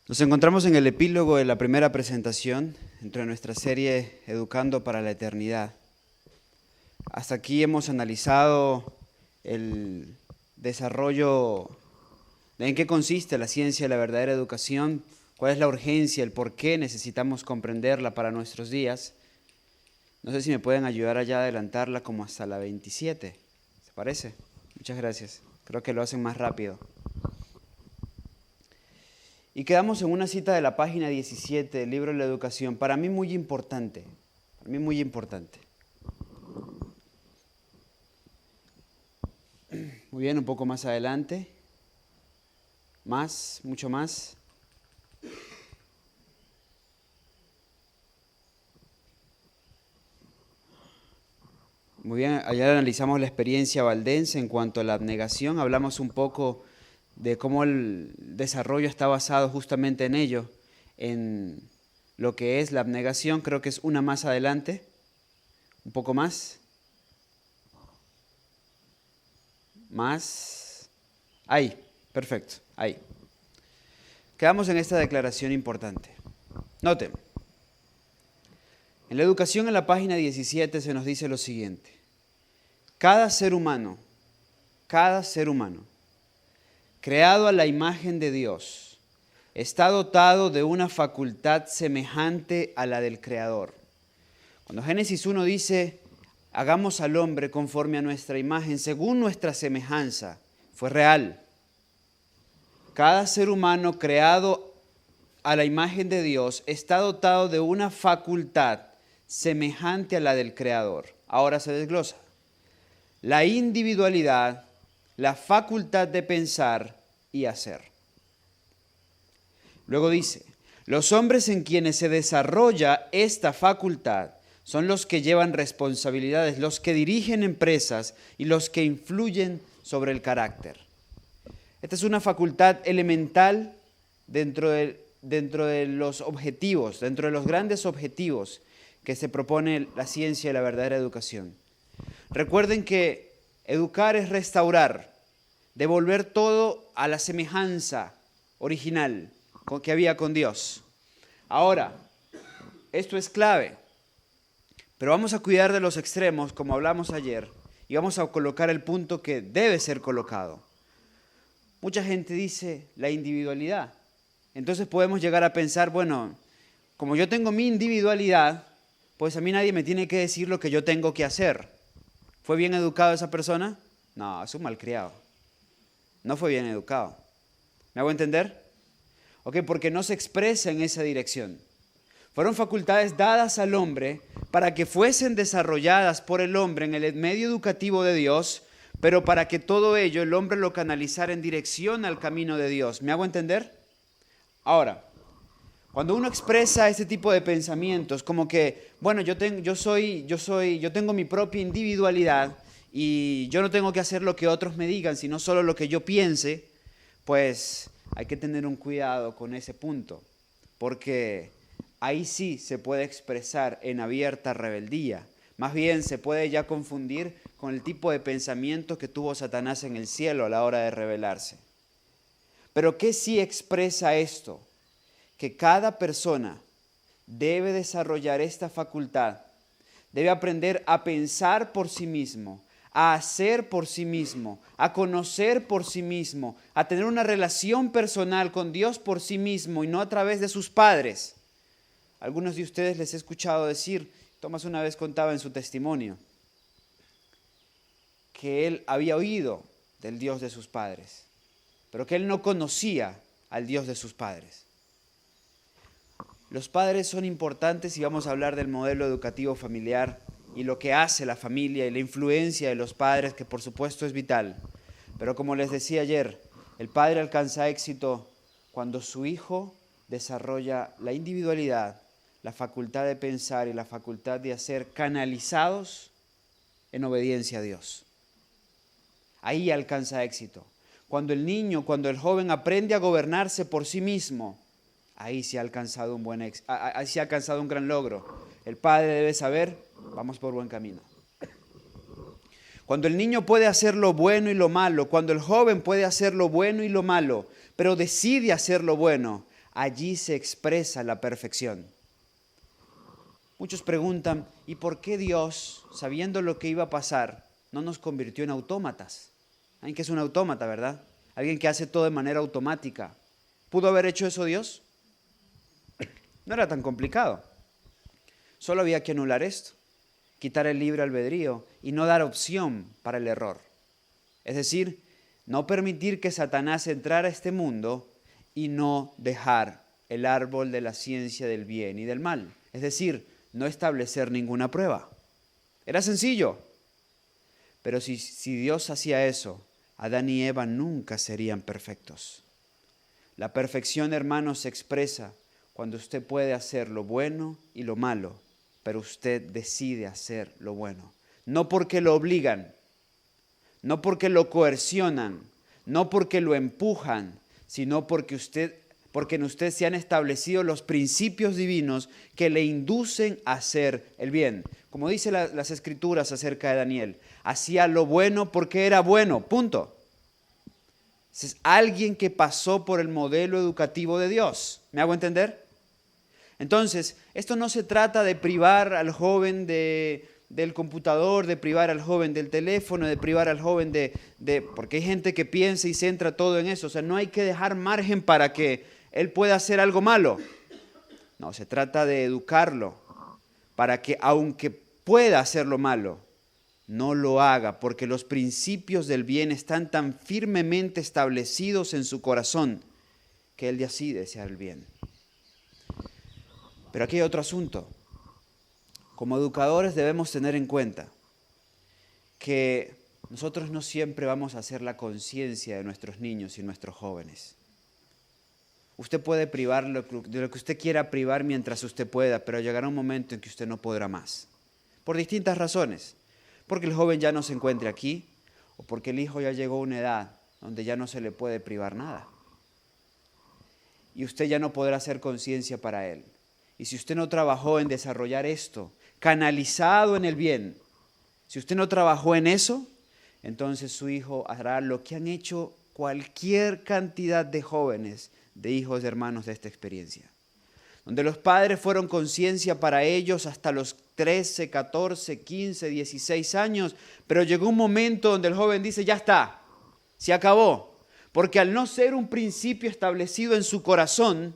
Nos encontramos en el epílogo de la primera presentación dentro de nuestra serie Educando para la Eternidad. Hasta aquí hemos analizado el desarrollo de en qué consiste la ciencia de la verdadera educación, cuál es la urgencia, el por qué necesitamos comprenderla para nuestros días. No sé si me pueden ayudar allá a adelantarla como hasta la 27, ¿se parece? Muchas gracias, creo que lo hacen más rápido. Y quedamos en una cita de la página 17 del libro de la educación, para mí muy importante, Muy bien, un poco más adelante, mucho más. Muy bien, ayer analizamos la experiencia valdense en cuanto a la abnegación, hablamos un poco de cómo el desarrollo está basado justamente en ello, en lo que es la abnegación, creo que es una más adelante, un poco más, ahí, perfecto, ahí. Quedamos en esta declaración importante. Noten, en la educación en la página 17 se nos dice lo siguiente: cada ser humano, creado a la imagen de Dios, está dotado de una facultad semejante a la del Creador. Cuando Génesis 1 dice, hagamos al hombre conforme a nuestra imagen, según nuestra semejanza, fue real. Cada ser humano creado a la imagen de Dios está dotado de una facultad semejante a la del Creador. Ahora se desglosa. La individualidad, la facultad de pensar y hacer. Luego dice, los hombres en quienes se desarrolla esta facultad son los que llevan responsabilidades, los que dirigen empresas y los que influyen sobre el carácter. Esta es una facultad elemental dentro de los objetivos, dentro de los grandes objetivos que se propone la ciencia y la verdadera educación. Recuerden que educar es restaurar, devolver todo a la semejanza original que había con Dios. Ahora, esto es clave, pero vamos a cuidar de los extremos, como hablamos ayer, y vamos a colocar el punto que debe ser colocado. Mucha gente dice la individualidad. Entonces podemos llegar a pensar, bueno, como yo tengo mi individualidad, pues a mí nadie me tiene que decir lo que yo tengo que hacer. ¿Fue bien educado esa persona? No, es un malcriado. No fue bien educado. ¿Me hago entender? Ok, porque no se expresa en esa dirección. Fueron facultades dadas al hombre para que fuesen desarrolladas por el hombre en el medio educativo de Dios, pero para que todo ello el hombre lo canalizara en dirección al camino de Dios. ¿Me hago entender? Ahora, cuando uno expresa este tipo de pensamientos, como que, bueno, yo tengo mi propia individualidad y yo no tengo que hacer lo que otros me digan, sino solo lo que yo piense, pues hay que tener un cuidado con ese punto, porque ahí sí se puede expresar en abierta rebeldía. Más bien se puede ya confundir con el tipo de pensamiento que tuvo Satanás en el cielo a la hora de rebelarse. Pero ¿qué sí expresa esto? Que cada persona debe desarrollar esta facultad, debe aprender a pensar por sí mismo, a hacer por sí mismo, a conocer por sí mismo, a tener una relación personal con Dios por sí mismo y no a través de sus padres. Algunos de ustedes les he escuchado decir, Tomás una vez contaba en su testimonio, que él había oído del Dios de sus padres, pero que él no conocía al Dios de sus padres. Los padres son importantes y vamos a hablar del modelo educativo familiar y lo que hace la familia y la influencia de los padres, que por supuesto es vital. Pero como les decía ayer, el padre alcanza éxito cuando su hijo desarrolla la individualidad, la facultad de pensar y la facultad de hacer canalizados en obediencia a Dios. Ahí alcanza éxito. Cuando el joven aprende a gobernarse por sí mismo, ahí se ha alcanzado un gran logro. El padre debe saber, vamos por buen camino. Cuando el niño puede hacer lo bueno y lo malo, cuando el joven puede hacer lo bueno y lo malo, pero decide hacer lo bueno, allí se expresa la perfección. Muchos preguntan, ¿y por qué Dios, sabiendo lo que iba a pasar, no nos convirtió en autómatas? ¿Alguien que es un autómata, verdad? Alguien que hace todo de manera automática. ¿Pudo haber hecho eso Dios? No era tan complicado. Solo había que anular esto, quitar el libre albedrío y no dar opción para el error. Es decir, no permitir que Satanás entrara a este mundo y no dejar el árbol de la ciencia del bien y del mal. Es decir, no establecer ninguna prueba. Era sencillo. Pero si Dios hacía eso, Adán y Eva nunca serían perfectos. La perfección, hermanos, se expresa cuando usted puede hacer lo bueno y lo malo, pero usted decide hacer lo bueno. No porque lo obligan, no porque lo coercionan, no porque lo empujan, sino porque en usted se han establecido los principios divinos que le inducen a hacer el bien. Como dice las Escrituras acerca de Daniel, hacía lo bueno porque era bueno, punto. Es alguien que pasó por el modelo educativo de Dios. ¿Me hago entender? Entonces, esto no se trata de privar al joven del computador, de privar al joven del teléfono, de privar al joven porque hay gente que piensa y centra todo en eso. O sea, no hay que dejar margen para que él pueda hacer algo malo. No, se trata de educarlo para que aunque pueda hacer lo malo, no lo haga, porque los principios del bien están tan firmemente establecidos en su corazón que él decide desear el bien. Pero aquí hay otro asunto. Como educadores debemos tener en cuenta que nosotros no siempre vamos a hacer la conciencia de nuestros niños y nuestros jóvenes. Usted puede privar de lo que usted quiera privar mientras usted pueda, pero llegará un momento en que usted no podrá más. Por distintas razones. Porque el joven ya no se encuentre aquí, o porque el hijo ya llegó a una edad donde ya no se le puede privar nada. Y usted ya no podrá hacer conciencia para él. Y si usted no trabajó en desarrollar esto, canalizado en el bien, si usted no trabajó en eso, entonces su hijo hará lo que han hecho cualquier cantidad de jóvenes, de hijos, de hermanos de esta experiencia. Donde los padres fueron conciencia para ellos hasta los 13, 14, 15, 16 años, pero llegó un momento donde el joven dice, ya está, se acabó. Porque al no ser un principio establecido en su corazón,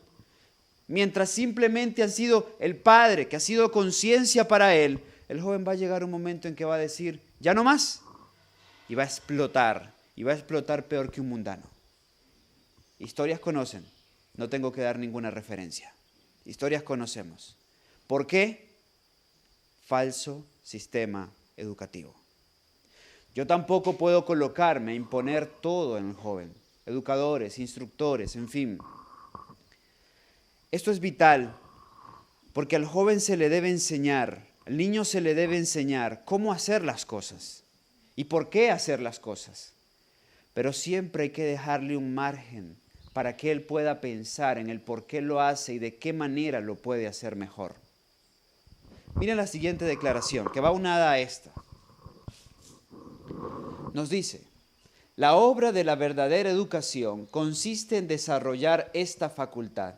mientras simplemente han sido el padre, que ha sido conciencia para él, el joven va a llegar un momento en que va a decir, ya no más, y va a explotar peor que un mundano. Historias conocen, no tengo que dar ninguna referencia. Historias conocemos. ¿Por qué? Falso sistema educativo. Yo tampoco puedo colocarme, imponer todo en el joven. Educadores, instructores, en fin. Esto es vital porque al joven se le debe enseñar, al niño se le debe enseñar cómo hacer las cosas y por qué hacer las cosas. Pero siempre hay que dejarle un margen para que él pueda pensar en el por qué lo hace y de qué manera lo puede hacer mejor. Miren la siguiente declaración, que va unada a esta. Nos dice, la obra de la verdadera educación consiste en desarrollar esta facultad,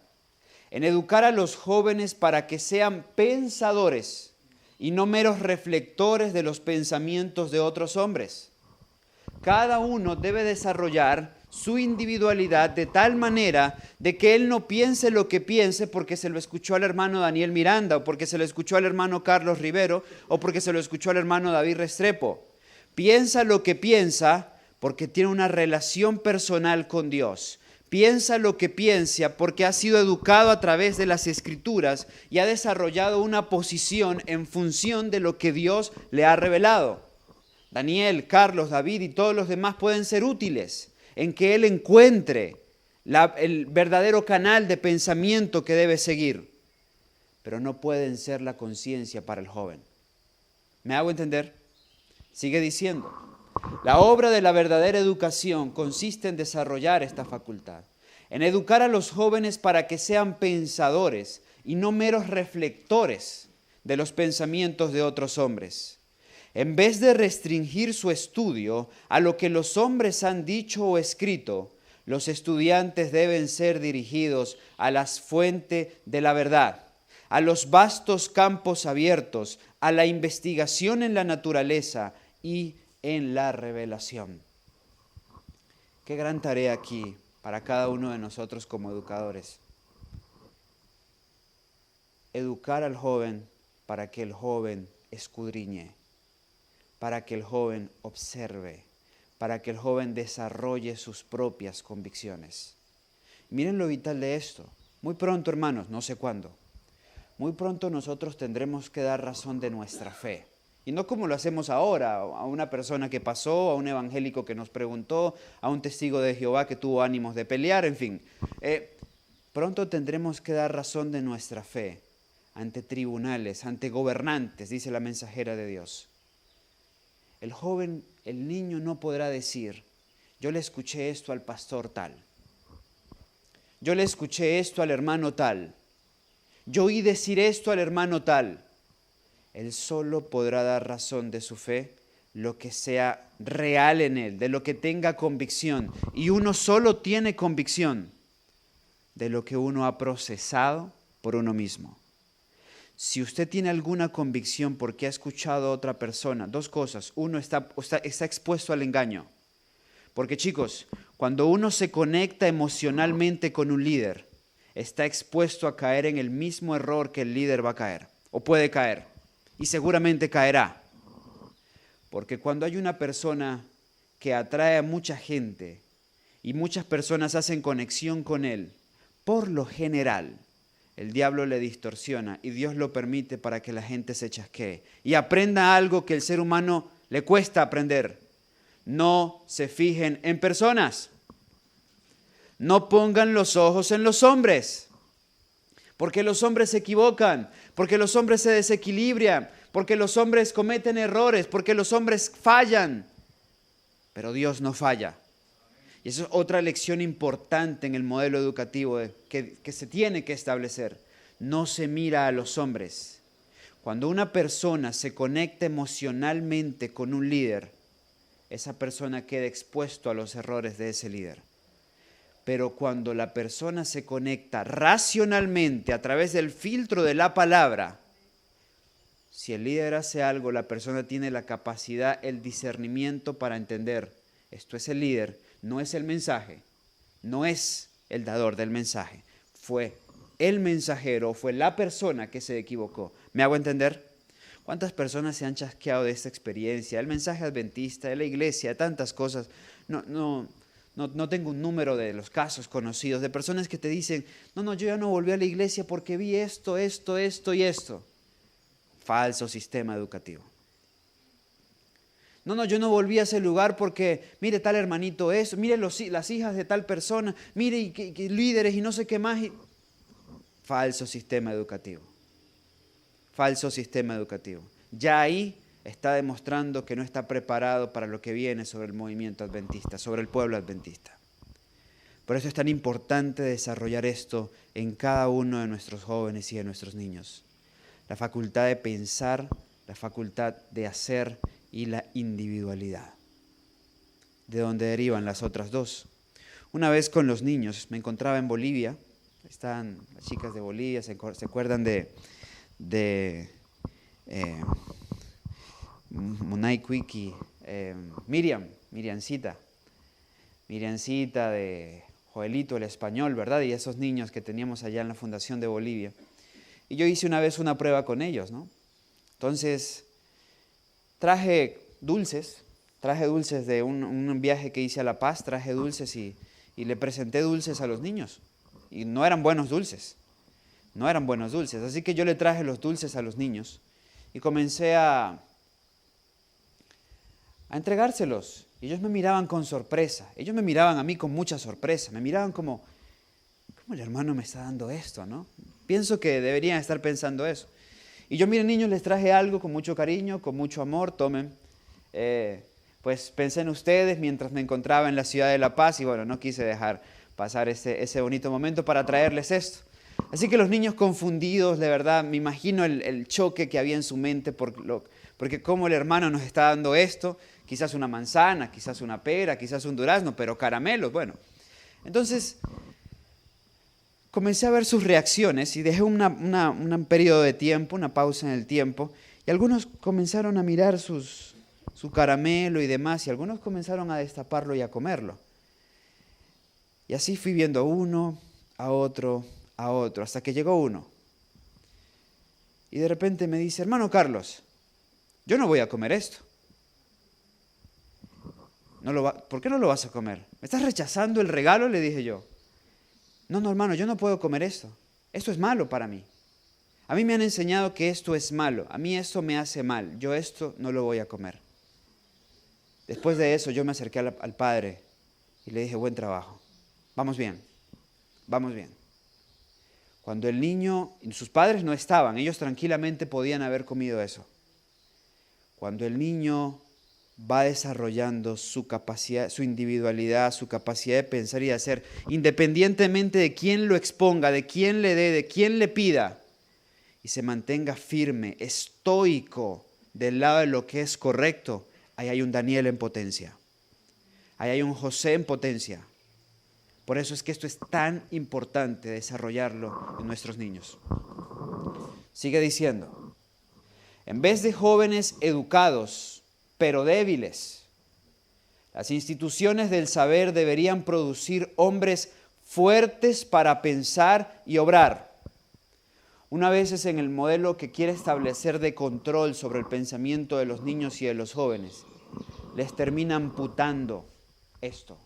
en educar a los jóvenes para que sean pensadores y no meros reflectores de los pensamientos de otros hombres. Cada uno debe desarrollar su individualidad de tal manera de que él no piense lo que piense porque se lo escuchó al hermano Daniel Miranda, o porque se lo escuchó al hermano Carlos Rivero, o porque se lo escuchó al hermano David Restrepo. Piensa lo que piensa porque tiene una relación personal con Dios. Piensa lo que piensa porque ha sido educado a través de las Escrituras y ha desarrollado una posición en función de lo que Dios le ha revelado. Daniel, Carlos, David y todos los demás pueden ser útiles en que él encuentre el verdadero canal de pensamiento que debe seguir, pero no pueden ser la conciencia para el joven. ¿Me hago entender? Sigue diciendo, la obra de la verdadera educación consiste en desarrollar esta facultad, en educar a los jóvenes para que sean pensadores y no meros reflectores de los pensamientos de otros hombres. En vez de restringir su estudio a lo que los hombres han dicho o escrito, Los estudiantes deben ser dirigidos a las fuentes de la verdad, a los vastos campos abiertos, a la investigación en la naturaleza y en la revelación. Qué gran tarea aquí para cada uno de nosotros como educadores. Educar al joven para que el joven escudriñe, para que el joven observe, para que el joven desarrolle sus propias convicciones. Miren lo vital de esto. Muy pronto, hermanos, no sé cuándo, muy pronto nosotros tendremos que dar razón de nuestra fe. Y no como lo hacemos ahora, a una persona que pasó, a un evangélico que nos preguntó, a un testigo de Jehová que tuvo ánimos de pelear, en fin. Pronto tendremos que dar razón de nuestra fe ante tribunales, ante gobernantes, dice la mensajera de Dios. El joven, el niño no podrá decir, yo le escuché esto al pastor tal, yo le escuché esto al hermano tal, yo oí decir esto al hermano tal. Él solo podrá dar razón de su fe lo que sea real en él, de lo que tenga convicción. Y uno solo tiene convicción de lo que uno ha procesado por uno mismo. Si usted tiene alguna convicción porque ha escuchado a otra persona, dos cosas. Uno, está expuesto al engaño. Porque chicos, cuando uno se conecta emocionalmente con un líder, está expuesto a caer en el mismo error que el líder va a caer, o puede caer, y seguramente caerá. Porque cuando hay una persona que atrae a mucha gente y muchas personas hacen conexión con él, por lo general, el diablo le distorsiona y Dios lo permite para que la gente se chasquee y aprenda algo que el ser humano le cuesta aprender. No se fijen en personas. No pongan los ojos en los hombres, porque los hombres se equivocan, porque los hombres se desequilibran, porque los hombres cometen errores, porque los hombres fallan, pero Dios no falla. Y eso es otra lección importante en el modelo educativo que se tiene que establecer. No se mira a los hombres. Cuando una persona se conecta emocionalmente con un líder, esa persona queda expuesto a los errores de ese líder. Pero cuando la persona se conecta racionalmente a través del filtro de la palabra, si el líder hace algo, la persona tiene la capacidad, el discernimiento para entender, esto es el líder, no es el mensaje, no es el dador del mensaje, fue el mensajero, fue la persona que se equivocó. ¿Me hago entender? ¿Cuántas personas se han chasqueado de esta experiencia? El mensaje adventista, de la iglesia, de tantas cosas. No tengo un número de los casos conocidos de personas que te dicen, yo ya no volví a la iglesia porque vi esto y esto. Falso sistema educativo. Yo no volví a ese lugar porque, mire tal hermanito eso, mire las hijas de tal persona, mire que líderes y no sé qué más. Falso sistema educativo. Falso sistema educativo. Ya ahí está demostrando que no está preparado para lo que viene sobre el movimiento adventista, sobre el pueblo adventista. Por eso es tan importante desarrollar esto en cada uno de nuestros jóvenes y de nuestros niños. La facultad de pensar, la facultad de hacer y la individualidad, de donde derivan las otras dos. Una vez con los niños, me encontraba en Bolivia, están las chicas de Bolivia, se acuerdan de Munaikwiki, Miriancita de Joelito el Español, ¿verdad? Y esos niños que teníamos allá en la Fundación de Bolivia. Y yo hice una vez una prueba con ellos, ¿no? Entonces, traje dulces de un viaje que hice a La Paz, traje dulces y le presenté dulces a los niños. Y no eran buenos dulces, así que yo le traje los dulces a los niños y comencé a entregárselos. Y ellos me miraban con sorpresa, ellos me miraban a mí con mucha sorpresa, me miraban como, ¿cómo el hermano me está dando esto, no? Pienso que deberían estar pensando eso. Y yo, miren niños, les traje algo con mucho cariño, con mucho amor, tomen. Pues pensé en ustedes mientras me encontraba en la ciudad de La Paz y bueno, no quise dejar pasar ese bonito momento para traerles esto. Así que los niños confundidos, de verdad, me imagino el choque que había en su mente porque cómo el hermano nos está dando esto, quizás una manzana, quizás una pera, quizás un durazno, pero caramelos, bueno. Entonces, comencé a ver sus reacciones y dejé un periodo de tiempo, una pausa en el tiempo, y algunos comenzaron a mirar su caramelo y demás, y algunos comenzaron a destaparlo y a comerlo. Y así fui viendo a otro, hasta que llegó uno. Y de repente me dice, hermano Carlos, yo no voy a comer esto. ¿Por qué no lo vas a comer? ¿Me estás rechazando el regalo? Le dije yo. No, hermano, yo no puedo comer esto. Esto es malo para mí. A mí me han enseñado que esto es malo. A mí esto me hace mal. Yo esto no lo voy a comer. Después de eso yo me acerqué al padre y le dije, buen trabajo. Vamos bien, vamos bien. Cuando el niño, sus padres no estaban, ellos tranquilamente podían haber comido eso. Cuando el niño va desarrollando su capacidad, su individualidad, su capacidad de pensar y de hacer, independientemente de quién lo exponga, de quién le dé, de quién le pida, y se mantenga firme, estoico del lado de lo que es correcto, ahí hay un Daniel en potencia, ahí hay un José en potencia. Por eso es que esto es tan importante desarrollarlo en nuestros niños. Sigue diciendo, en vez de jóvenes educados, pero débiles, las instituciones del saber deberían producir hombres fuertes para pensar y obrar. Una vez es en el modelo que quiere establecer de control sobre el pensamiento de los niños y de los jóvenes, les termina amputando esto.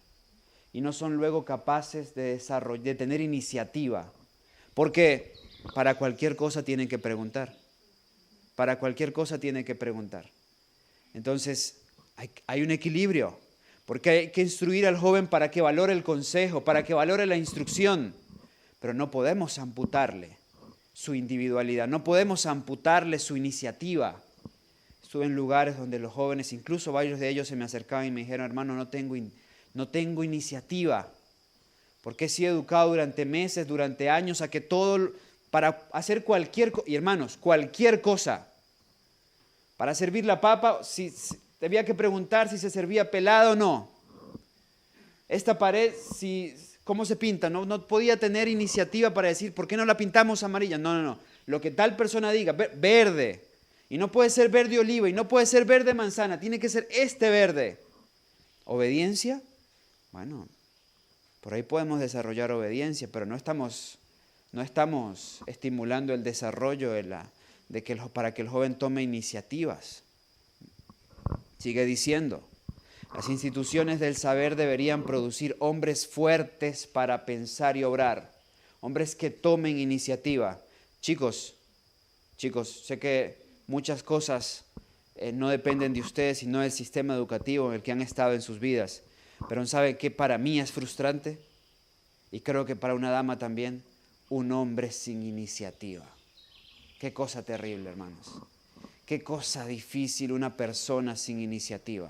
Y no son luego capaces de tener iniciativa. Porque para cualquier cosa tienen que preguntar. Para cualquier cosa tienen que preguntar. Entonces, hay un equilibrio. Porque hay que instruir al joven para que valore el consejo, para que valore la instrucción. Pero no podemos amputarle su individualidad. No podemos amputarle su iniciativa. Estuve en lugares donde los jóvenes, incluso varios de ellos se me acercaban y me dijeron, hermano, no tengo iniciativa, porque he sido educado durante meses, durante años, a que todo, para hacer cualquier cosa, y hermanos, cualquier cosa, para servir la papa, había que preguntar si se servía pelada o no. Esta pared, ¿cómo se pinta? No podía tener iniciativa para decir, ¿por qué no la pintamos amarilla? No. Lo que tal persona diga, verde, y no puede ser verde oliva, y no puede ser verde manzana, tiene que ser este verde. ¿Obediencia? Bueno, por ahí podemos desarrollar obediencia, pero no estamos estimulando el desarrollo para que el joven tome iniciativas. Sigue diciendo, las instituciones del saber deberían producir hombres fuertes para pensar y obrar, hombres que tomen iniciativa. Chicos, sé que muchas cosas no dependen de ustedes, sino del sistema educativo en el que han estado en sus vidas. Pero ¿sabe qué para mí es frustrante? Y creo que para una dama también, un hombre sin iniciativa. Qué cosa terrible, hermanos. Qué cosa difícil una persona sin iniciativa.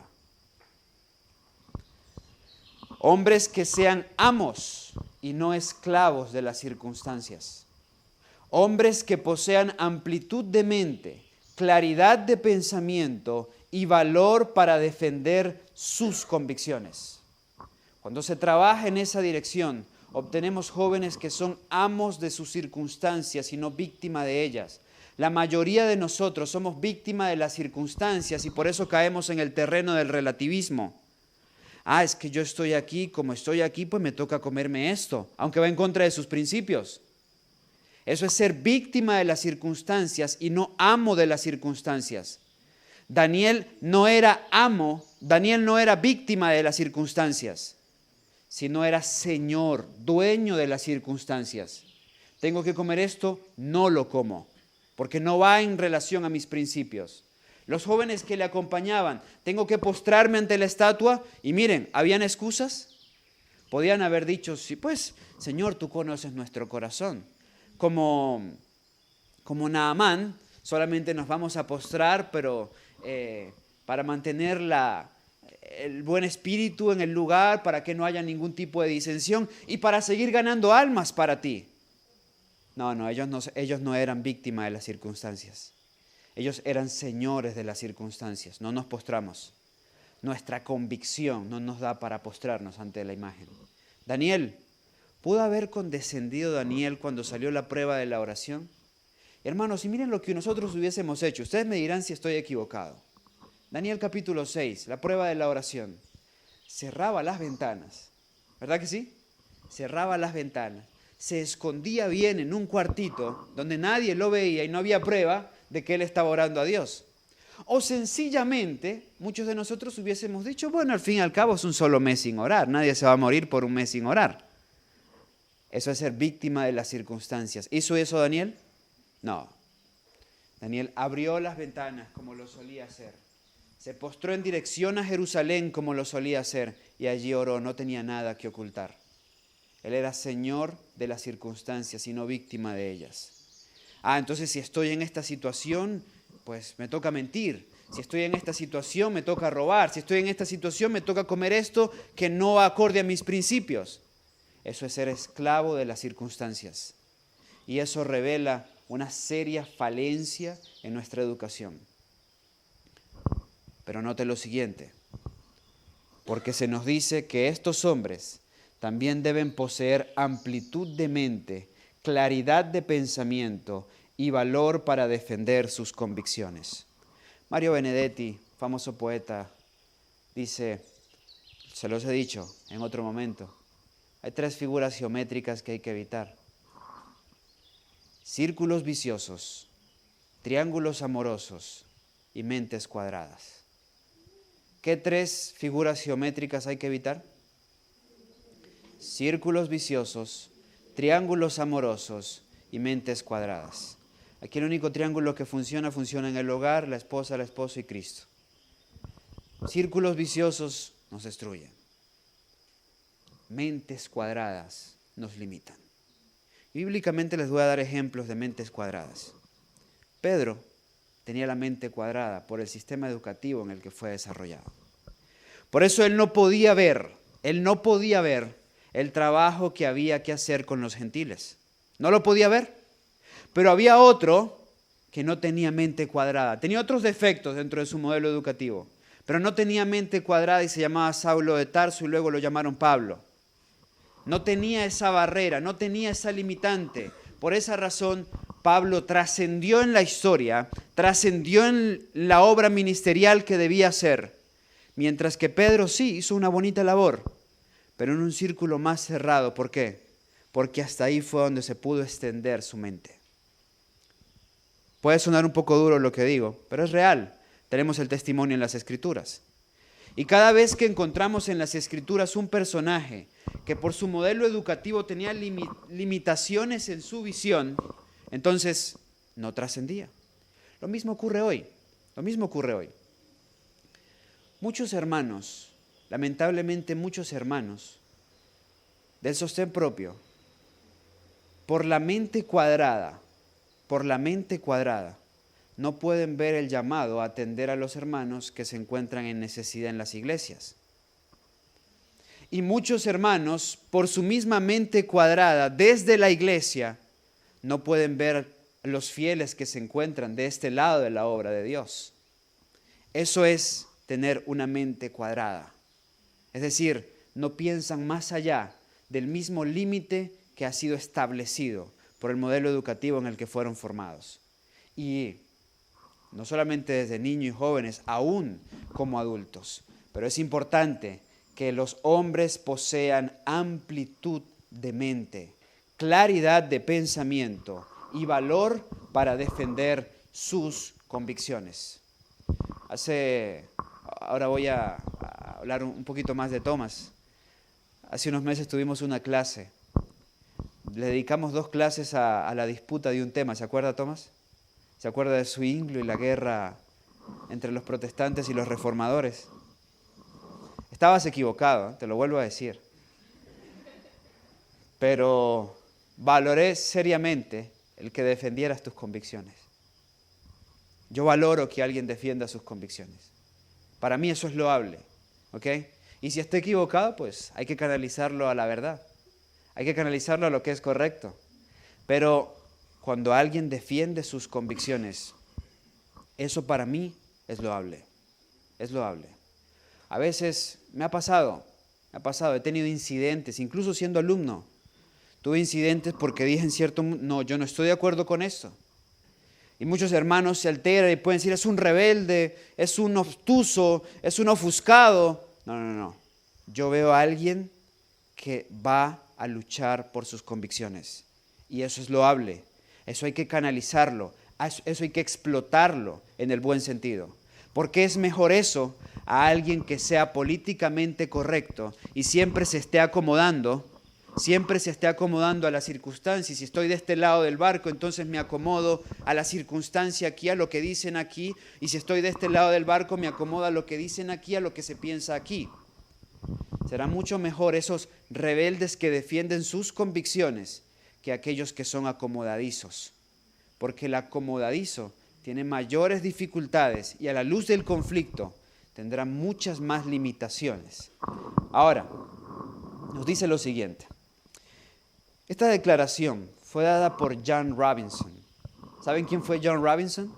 Hombres que sean amos y no esclavos de las circunstancias. Hombres que posean amplitud de mente, claridad de pensamiento y valor para defender sus convicciones. Cuando se trabaja en esa dirección, obtenemos jóvenes que son amos de sus circunstancias y no víctimas de ellas. La mayoría de nosotros somos víctimas de las circunstancias y por eso caemos en el terreno del relativismo. Es que yo estoy aquí, como estoy aquí, pues me toca comerme esto, aunque va en contra de sus principios. Eso es ser víctima de las circunstancias y no amo de las circunstancias. Daniel no era amo, Daniel no era víctima de las circunstancias, sino era señor, dueño de las circunstancias. Tengo que comer esto, no lo como, porque no va en relación a mis principios. Los jóvenes que le acompañaban, tengo que postrarme ante la estatua, y miren, ¿habían excusas? Podían haber dicho, sí, pues, Señor, tú conoces nuestro corazón. Como Naamán, solamente nos vamos a postrar, pero para mantener el buen espíritu en el lugar, para que no haya ningún tipo de disensión y para seguir ganando almas para ti. No, ellos no eran víctimas de las circunstancias. Ellos eran señores de las circunstancias. No nos postramos. Nuestra convicción no nos da para postrarnos ante la imagen. Daniel, ¿pudo haber condescendido Daniel cuando salió la prueba de la oración? Hermanos, y miren lo que nosotros hubiésemos hecho. Ustedes me dirán si estoy equivocado. Daniel capítulo 6, la prueba de la oración. Cerraba las ventanas. ¿Verdad que sí? Cerraba las ventanas. Se escondía bien en un cuartito donde nadie lo veía y no había prueba de que él estaba orando a Dios. O sencillamente, muchos de nosotros hubiésemos dicho, bueno, al fin y al cabo es un solo mes sin orar. Nadie se va a morir por un mes sin orar. Eso es ser víctima de las circunstancias. ¿Hizo eso Daniel? No. Daniel abrió las ventanas como lo solía hacer. Se postró en dirección a Jerusalén como lo solía hacer y allí oró, no tenía nada que ocultar. Él era señor de las circunstancias y no víctima de ellas. Entonces si estoy en esta situación, pues me toca mentir. Si estoy en esta situación, me toca robar. Si estoy en esta situación, me toca comer esto que no va acorde a mis principios. Eso es ser esclavo de las circunstancias. Y eso revela una seria falencia en nuestra educación. Pero note lo siguiente, porque se nos dice que estos hombres también deben poseer amplitud de mente, claridad de pensamiento y valor para defender sus convicciones. Mario Benedetti, famoso poeta, dice, se los he dicho en otro momento, hay 3 figuras geométricas que hay que evitar. Círculos viciosos, triángulos amorosos y mentes cuadradas. ¿Qué 3 figuras geométricas hay que evitar? Círculos viciosos, triángulos amorosos y mentes cuadradas. Aquí el único triángulo que funciona en el hogar, la esposa, el esposo y Cristo. Círculos viciosos nos destruyen. Mentes cuadradas nos limitan. Bíblicamente les voy a dar ejemplos de mentes cuadradas. Pedro tenía la mente cuadrada por el sistema educativo en el que fue desarrollado. Por eso él no podía ver el trabajo que había que hacer con los gentiles. No lo podía ver. Pero había otro que no tenía mente cuadrada. Tenía otros defectos dentro de su modelo educativo, pero no tenía mente cuadrada y se llamaba Saulo de Tarso y luego lo llamaron Pablo. No tenía esa barrera, no tenía esa limitante. Por esa razón, Pablo trascendió en la historia, trascendió en la obra ministerial que debía hacer, mientras que Pedro sí hizo una bonita labor, pero en un círculo más cerrado. ¿Por qué? Porque hasta ahí fue donde se pudo extender su mente. Puede sonar un poco duro lo que digo, pero es real. Tenemos el testimonio en las Escrituras. Y cada vez que encontramos en las Escrituras un personaje que por su modelo educativo tenía limitaciones en su visión, entonces no trascendía. Lo mismo ocurre hoy. Muchos hermanos, lamentablemente muchos hermanos del sostén propio, por la mente cuadrada, no pueden ver el llamado a atender a los hermanos que se encuentran en necesidad en las iglesias. Y muchos hermanos, por su misma mente cuadrada, desde la iglesia, no pueden ver los fieles que se encuentran de este lado de la obra de Dios. Eso es tener una mente cuadrada. Es decir, no piensan más allá del mismo límite que ha sido establecido por el modelo educativo en el que fueron formados. Y no solamente desde niños y jóvenes, aún como adultos. Pero es importante que los hombres posean amplitud de mente, claridad de pensamiento y valor para defender sus convicciones. Ahora voy a hablar un poquito más de Thomas. Hace unos meses tuvimos una clase. Le dedicamos 2 clases a la disputa de un tema. ¿Se acuerda, Thomas? ¿Se acuerda de Zwinglio y la guerra entre los protestantes y los reformadores? Estabas equivocado, te lo vuelvo a decir. Pero valoré seriamente el que defendieras tus convicciones. Yo valoro que alguien defienda sus convicciones. Para mí eso es loable, ¿ok? Y si estoy equivocado, pues hay que canalizarlo a la verdad. Hay que canalizarlo a lo que es correcto. Pero cuando alguien defiende sus convicciones, eso para mí es loable. Es loable. A veces me ha pasado Me ha pasado, he tenido incidentes, incluso siendo alumno. Tuve incidentes porque dije en cierto modo, no, yo no estoy de acuerdo con eso. Y muchos hermanos se alteran y pueden decir, es un rebelde, es un obtuso, es un ofuscado. No. Yo veo a alguien que va a luchar por sus convicciones. Y eso es loable. Eso hay que canalizarlo. Eso hay que explotarlo en el buen sentido. Porque es mejor eso a alguien que sea políticamente correcto y siempre se esté acomodando a las circunstancias. Si estoy de este lado del barco, entonces me acomodo a la circunstancia aquí, a lo que dicen aquí. Y si estoy de este lado del barco, me acomodo a lo que dicen aquí, a lo que se piensa aquí. Será mucho mejor esos rebeldes que defienden sus convicciones que aquellos que son acomodadizos. Porque el acomodadizo tiene mayores dificultades y a la luz del conflicto tendrá muchas más limitaciones. Ahora, nos dice lo siguiente. Esta declaración fue dada por John Robinson. ¿Saben quién fue John Robinson?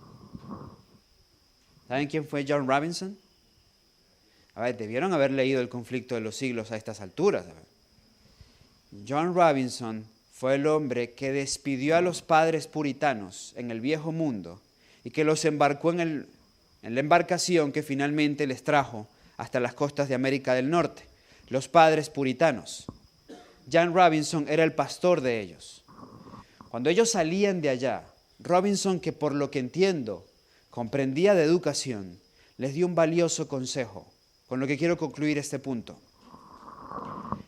¿Saben quién fue John Robinson? A ver, debieron haber leído El conflicto de los siglos a estas alturas. John Robinson fue el hombre que despidió a los padres puritanos en el viejo mundo y que los embarcó en la embarcación que finalmente les trajo hasta las costas de América del Norte, los padres puritanos. John Robinson era el pastor de ellos. Cuando ellos salían de allá, Robinson, que por lo que entiendo, comprendía de educación, les dio un valioso consejo, con lo que quiero concluir este punto.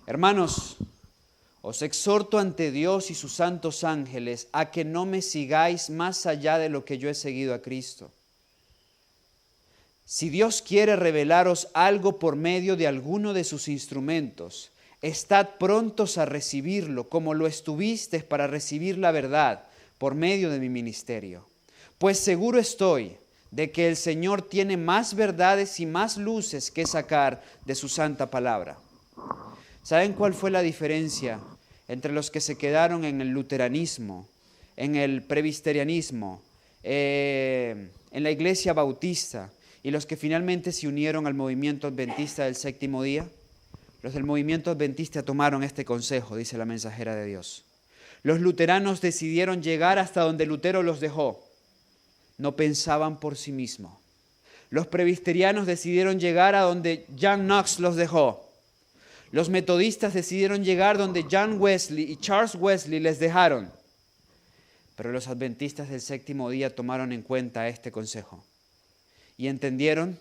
Hermanos, os exhorto ante Dios y sus santos ángeles a que no me sigáis más allá de lo que yo he seguido a Cristo. Si Dios quiere revelaros algo por medio de alguno de sus instrumentos, estad prontos a recibirlo, como lo estuvisteis para recibir la verdad por medio de mi ministerio. Pues seguro estoy de que el Señor tiene más verdades y más luces que sacar de su santa palabra. ¿Saben cuál fue la diferencia entre los que se quedaron en el luteranismo, en el presbiterianismo, en la iglesia bautista y los que finalmente se unieron al movimiento adventista del séptimo día? Los del movimiento adventista tomaron este consejo, dice la mensajera de Dios. Los luteranos decidieron llegar hasta donde Lutero los dejó. No pensaban por sí mismos. Los presbiterianos decidieron llegar a donde John Knox los dejó. Los metodistas decidieron llegar donde John Wesley y Charles Wesley les dejaron. Pero los adventistas del séptimo día tomaron en cuenta este consejo y entendieron: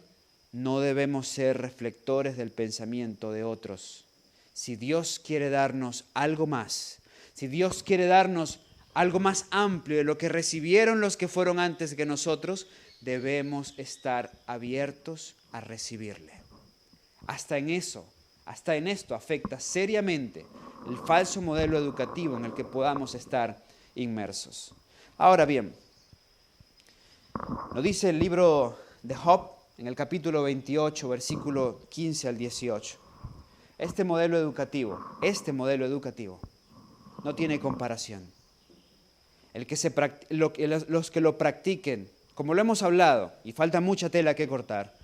no debemos ser reflectores del pensamiento de otros. Si Dios quiere darnos algo más, si Dios quiere darnos algo más amplio de lo que recibieron los que fueron antes que nosotros, debemos estar abiertos a recibirle. Hasta en esto afecta seriamente el falso modelo educativo en el que podamos estar inmersos. Ahora bien, nos dice el libro de Job en el capítulo 28, versículo 15 al 18. Este modelo educativo no tiene comparación. Los que lo practiquen, como lo hemos hablado, y falta mucha tela que cortar,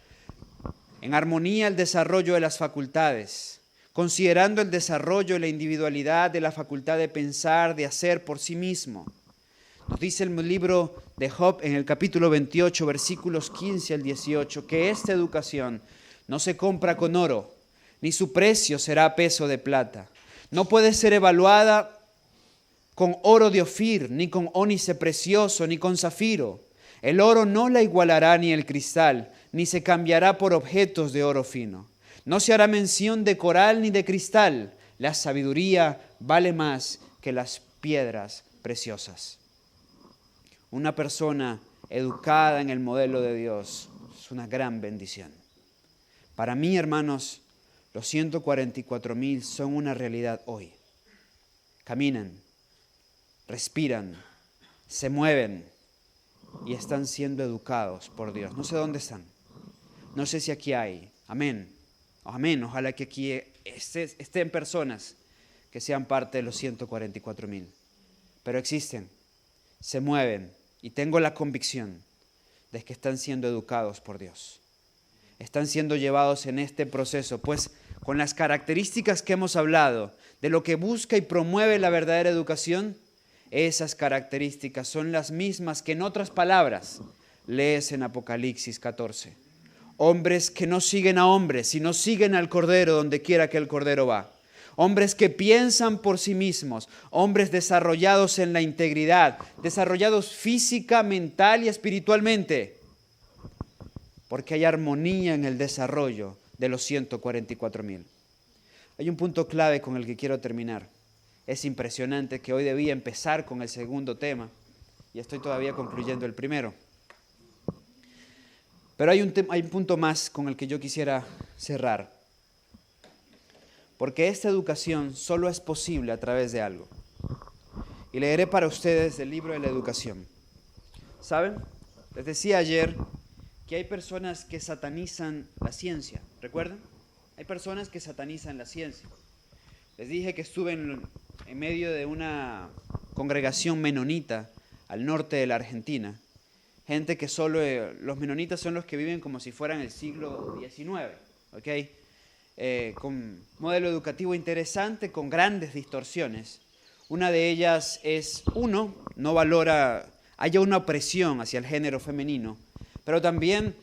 en armonía el desarrollo de las facultades, considerando el desarrollo de la individualidad, de la facultad de pensar, de hacer por sí mismo. Nos dice el libro de Job en el capítulo 28, versículos 15 al 18, que esta educación no se compra con oro, ni su precio será peso de plata. No puede ser evaluada con oro de Ofir, ni con ónice precioso, ni con zafiro. El oro no la igualará ni el cristal, ni se cambiará por objetos de oro fino. No se hará mención de coral ni de cristal. La sabiduría vale más que las piedras preciosas. Una persona educada en el modelo de Dios es una gran bendición. Para mí, hermanos, los 144,000 son una realidad hoy. Caminan, respiran, se mueven y están siendo educados por Dios. No sé dónde están. No sé si aquí hay. Amén. Amén. Ojalá que aquí estén personas que sean parte de los 144,000. Pero existen, se mueven y tengo la convicción de que están siendo educados por Dios. Están siendo llevados en este proceso. Pues con las características que hemos hablado, de lo que busca y promueve la verdadera educación, esas características son las mismas que en otras palabras lees en Apocalipsis 14. Hombres que no siguen a hombres, sino siguen al Cordero donde quiera que el Cordero va. Hombres que piensan por sí mismos, hombres desarrollados en la integridad, desarrollados física, mental y espiritualmente, porque hay armonía en el desarrollo de los 144,000. Hay un punto clave con el que quiero terminar. Es impresionante que hoy debía empezar con el segundo tema y estoy todavía concluyendo el primero. Pero hay un punto más con el que yo quisiera cerrar. Porque esta educación solo es posible a través de algo. Y leeré para ustedes el libro de la educación. ¿Saben? Les decía ayer que hay personas que satanizan la ciencia. ¿Recuerdan? Hay personas que satanizan la ciencia. Les dije que estuve en medio de una congregación menonita al norte de la Argentina. Gente que solo, los menonitas son los que viven como si fueran el siglo XIX, ¿ok? Con modelo educativo interesante, con grandes distorsiones. Una de ellas es, no valora, haya una opresión hacia el género femenino, pero también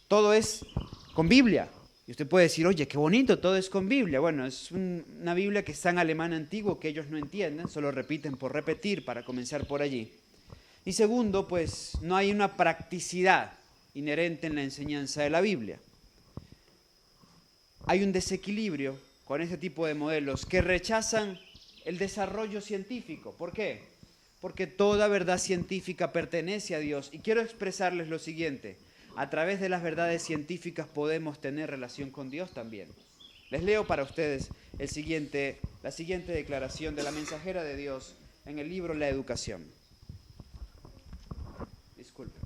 todo es con Biblia. Y usted puede decir, oye, qué bonito, todo es con Biblia. Bueno, es una Biblia que está en alemán antiguo, que ellos no entienden, solo repiten por repetir para comenzar por allí. Y segundo, pues no hay una practicidad inherente en la enseñanza de la Biblia. Hay un desequilibrio con ese tipo de modelos que rechazan el desarrollo científico. ¿Por qué? Porque toda verdad científica pertenece a Dios. Y quiero expresarles lo siguiente. A través de las verdades científicas podemos tener relación con Dios también. Les leo para ustedes la siguiente declaración de la mensajera de Dios en el libro La Educación. Disculpen.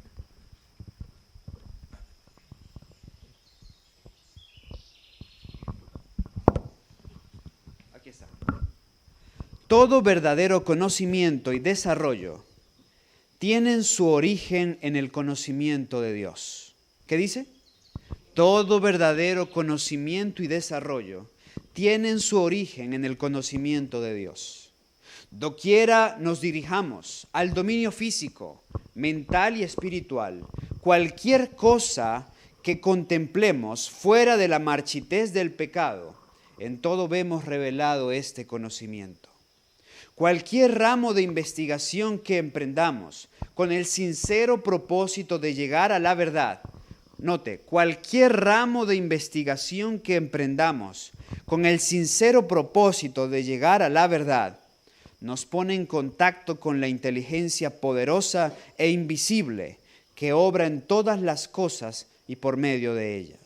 Aquí está. Todo verdadero conocimiento y desarrollo tienen su origen en el conocimiento de Dios. ¿Qué dice? Todo verdadero conocimiento y desarrollo tienen su origen en el conocimiento de Dios. Doquiera nos dirijamos al dominio físico, mental y espiritual, cualquier cosa que contemplemos fuera de la marchitez del pecado, en todo vemos revelado este conocimiento. Cualquier ramo de investigación que emprendamos con el sincero propósito de llegar a la verdad, note, cualquier ramo de investigación que emprendamos con el sincero propósito de llegar a la verdad, nos pone en contacto con la inteligencia poderosa e invisible que obra en todas las cosas y por medio de ellas.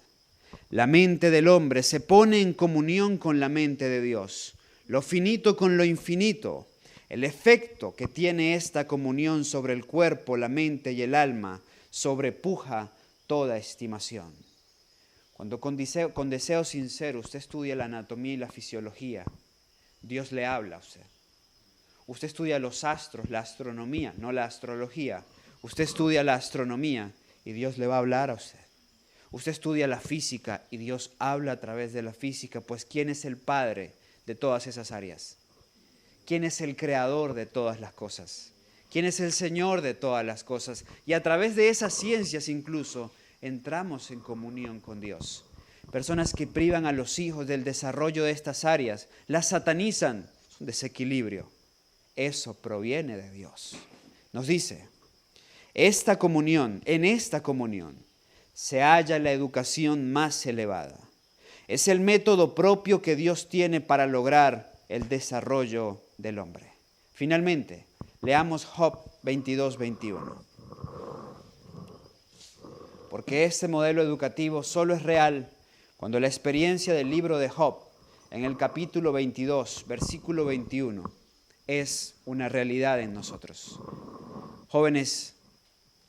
La mente del hombre se pone en comunión con la mente de Dios, lo finito con lo infinito. El efecto que tiene esta comunión sobre el cuerpo, la mente y el alma sobrepuja toda estimación. Cuando con deseo sincero usted estudia la anatomía y la fisiología, Dios le habla a usted. Usted estudia los astros, la astronomía, no la astrología. Usted estudia la astronomía y Dios le va a hablar a usted. Usted estudia la física y Dios habla a través de la física, pues ¿quién es el Padre de todas esas áreas? ¿Quién es el creador de todas las cosas? ¿Quién es el Señor de todas las cosas? Y a través de esas ciencias incluso entramos en comunión con Dios. Personas que privan a los hijos del desarrollo de estas áreas, las satanizan, es un desequilibrio. Eso proviene de Dios. Nos dice, en esta comunión se halla la educación más elevada. Es el método propio que Dios tiene para lograr el desarrollo del hombre. Finalmente, leamos Job 22:21. Porque este modelo educativo solo es real cuando la experiencia del libro de Job, en el capítulo 22, versículo 21, es una realidad en nosotros. Jóvenes,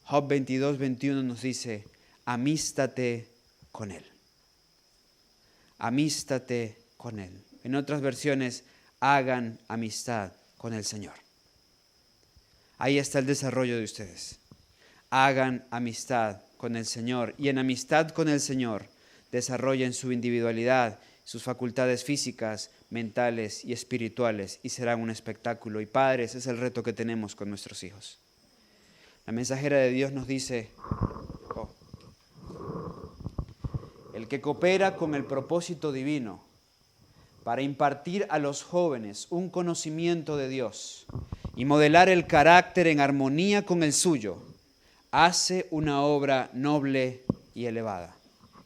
Job 22:21 nos dice, amístate con él. Amístate con él. En otras versiones, hagan amistad con el Señor. Ahí está el desarrollo de ustedes. Hagan amistad con el Señor. Y en amistad con el Señor desarrollen su individualidad, sus facultades físicas, mentales y espirituales, y serán un espectáculo. Y padres, ese es el reto que tenemos con nuestros hijos. La mensajera de Dios nos dice, el que coopera con el propósito divino para impartir a los jóvenes un conocimiento de Dios y modelar el carácter en armonía con el suyo, hace una obra noble y elevada.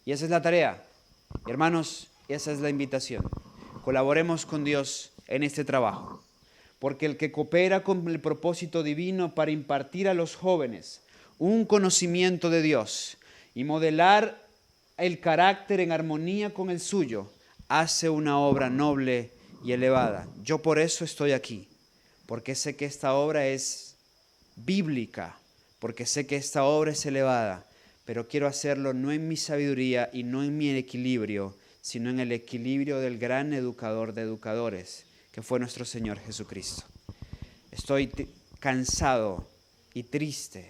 Y esa es la tarea. Hermanos, esa es la invitación. Colaboremos con Dios en este trabajo, porque el que coopera con el propósito divino para impartir a los jóvenes un conocimiento de Dios y modelar el carácter en armonía con el suyo, hace una obra noble y elevada. Yo por eso estoy aquí, porque sé que esta obra es bíblica, porque sé que esta obra es elevada, pero quiero hacerlo no en mi sabiduría y no en mi equilibrio, sino en el equilibrio del gran educador de educadores, que fue nuestro Señor Jesucristo. Estoy cansado y triste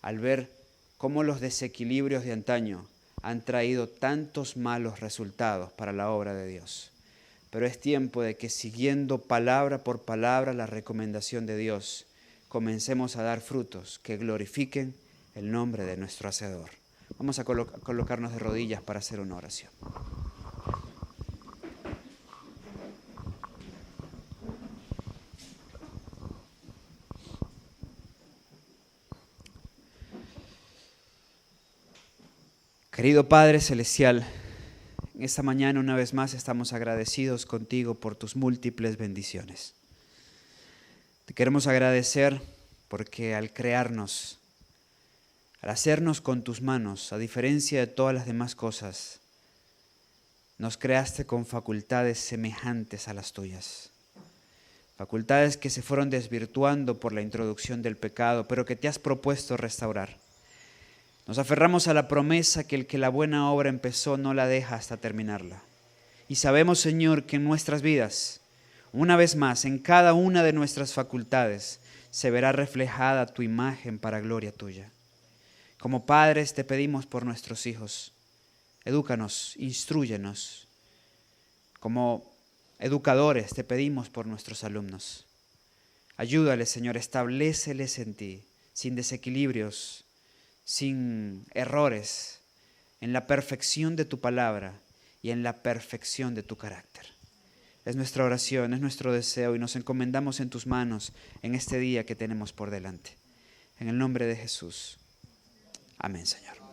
al ver cómo los desequilibrios de antaño han traído tantos malos resultados para la obra de Dios. Pero es tiempo de que, siguiendo palabra por palabra la recomendación de Dios, comencemos a dar frutos que glorifiquen el nombre de nuestro Hacedor. Vamos a colocarnos de rodillas para hacer una oración. Querido Padre Celestial, en esta mañana una vez más estamos agradecidos contigo por tus múltiples bendiciones. Te queremos agradecer porque al crearnos, al hacernos con tus manos, a diferencia de todas las demás cosas, nos creaste con facultades semejantes a las tuyas. Facultades que se fueron desvirtuando por la introducción del pecado, pero que te has propuesto restaurar. Nos aferramos a la promesa que el que la buena obra empezó no la deja hasta terminarla. Y sabemos, Señor, que en nuestras vidas, una vez más, en cada una de nuestras facultades, se verá reflejada tu imagen para gloria tuya. Como padres te pedimos por nuestros hijos. Edúcanos, instrúyenos. Como educadores te pedimos por nuestros alumnos. Ayúdales, Señor, establéceles en ti, sin desequilibrios, sin errores, en la perfección de tu palabra y en la perfección de tu carácter. Es nuestra oración, es nuestro deseo y nos encomendamos en tus manos en este día que tenemos por delante. En el nombre de Jesús. Amén, Señor.